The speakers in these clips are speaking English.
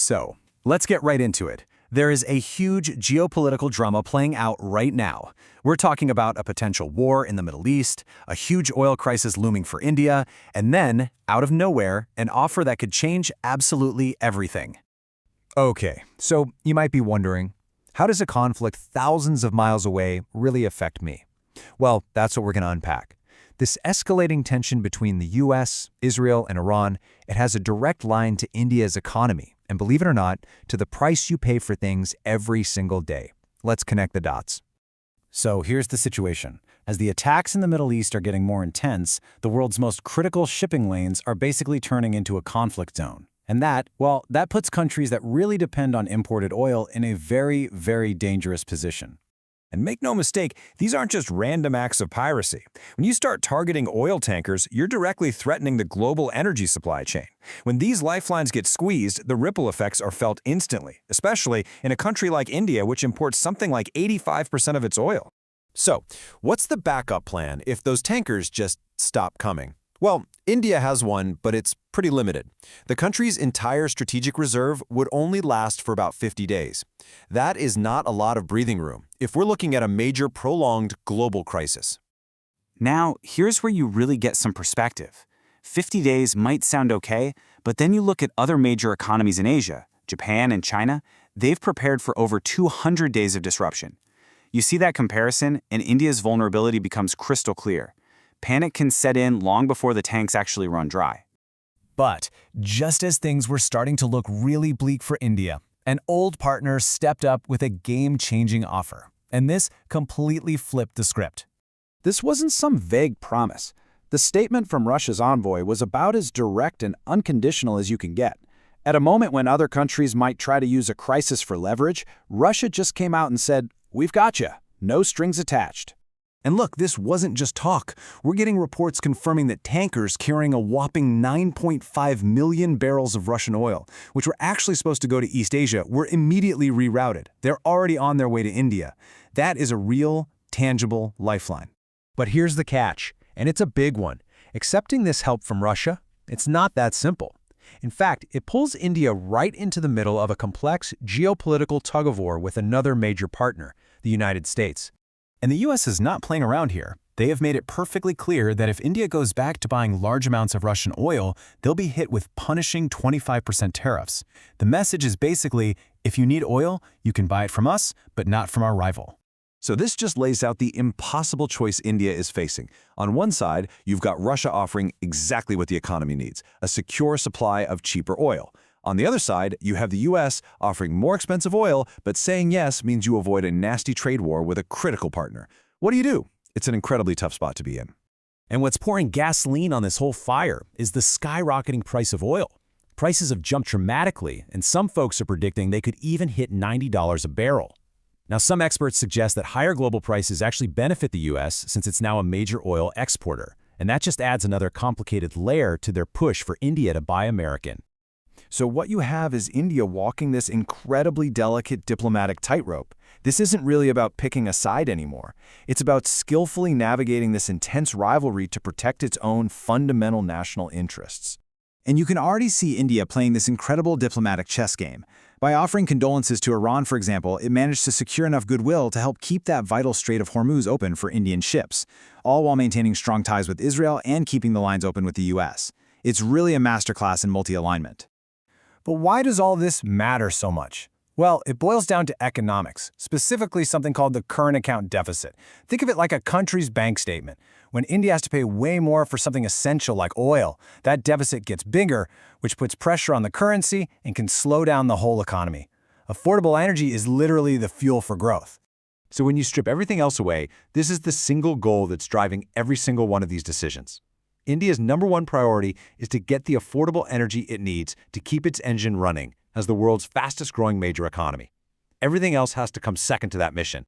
So, let's get right into it. There is a huge geopolitical drama playing out right now. We're talking about a potential war in the Middle East, a huge oil crisis looming for India, and then, out of nowhere, an offer that could change absolutely everything. Okay, so you might be wondering, how does a conflict thousands of miles away really affect me? Well, that's what we're going to unpack. This escalating tension between the US, Israel, and Iran, it has a direct line to India's economy, and believe it or not, to the price you pay for things every single day. Let's connect the dots. So here's the situation. As the attacks in the Middle East are getting more intense, the world's most critical shipping lanes are basically turning into a conflict zone. And that puts countries that really depend on imported oil in a very, very dangerous position. And make no mistake, these aren't just random acts of piracy. When you start targeting oil tankers, you're directly threatening the global energy supply chain. When these lifelines get squeezed, the ripple effects are felt instantly, especially in a country like India, which imports something like 85% of its oil. So, what's the backup plan if those tankers just stop coming? Well, India has one, but it's pretty limited. The country's entire strategic reserve would only last for about 50 days. That is not a lot of breathing room if we're looking at a major prolonged global crisis. Now, here's where you really get some perspective. 50 days might sound okay, but then you look at other major economies in Asia, Japan and China, they've prepared for over 200 days of disruption. You see that comparison, and India's vulnerability becomes crystal clear. Panic can set in long before the tanks actually run dry. But just as things were starting to look really bleak for India, an old partner stepped up with a game-changing offer. And this completely flipped the script. This wasn't some vague promise. The statement from Russia's envoy was about as direct and unconditional as you can get. At a moment when other countries might try to use a crisis for leverage, Russia just came out and said, "We've got you. No strings attached." And look, this wasn't just talk. We're getting reports confirming that tankers carrying a whopping 9.5 million barrels of Russian oil, which were actually supposed to go to East Asia, were immediately rerouted. They're already on their way to India. That is a real, tangible lifeline. But here's the catch, and it's a big one. Accepting this help from Russia, it's not that simple. In fact, it pulls India right into the middle of a complex geopolitical tug-of-war with another major partner, the United States. And the US is not playing around here. They have made it perfectly clear that if India goes back to buying large amounts of Russian oil, they'll be hit with punishing 25% tariffs. The message is basically, if you need oil, you can buy it from us, but not from our rival. So this just lays out the impossible choice India is facing. On one side, you've got Russia offering exactly what the economy needs, a secure supply of cheaper oil. On the other side, you have the US offering more expensive oil, but saying yes means you avoid a nasty trade war with a critical partner. What do you do? It's an incredibly tough spot to be in. And what's pouring gasoline on this whole fire is the skyrocketing price of oil. Prices have jumped dramatically, and some folks are predicting they could even hit $90 a barrel. Now, some experts suggest that higher global prices actually benefit the US since it's now a major oil exporter, and that just adds another complicated layer to their push for India to buy American. So what you have is India walking this incredibly delicate diplomatic tightrope. This isn't really about picking a side anymore. It's about skillfully navigating this intense rivalry to protect its own fundamental national interests. And you can already see India playing this incredible diplomatic chess game. By offering condolences to Iran, for example, it managed to secure enough goodwill to help keep that vital Strait of Hormuz open for Indian ships, all while maintaining strong ties with Israel and keeping the lines open with the US. It's really a masterclass in multi-alignment. But why does all this matter so much? Well, it boils down to economics, specifically something called the current account deficit. Think of it like a country's bank statement. When India has to pay way more for something essential like oil, that deficit gets bigger, which puts pressure on the currency and can slow down the whole economy. Affordable energy is literally the fuel for growth. So when you strip everything else away, this is the single goal that's driving every single one of these decisions. India's #1 priority is to get the affordable energy it needs to keep its engine running as the world's fastest-growing major economy. Everything else has to come second to that mission.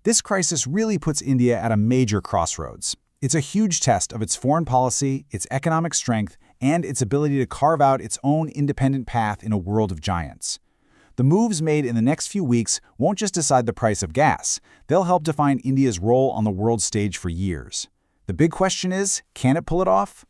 This crisis really puts India at a major crossroads. It's a huge test of its foreign policy, its economic strength, and its ability to carve out its own independent path in a world of giants. The moves made in the next few weeks won't just decide the price of gas. They'll help define India's role on the world stage for years. The big question is, can it pull it off?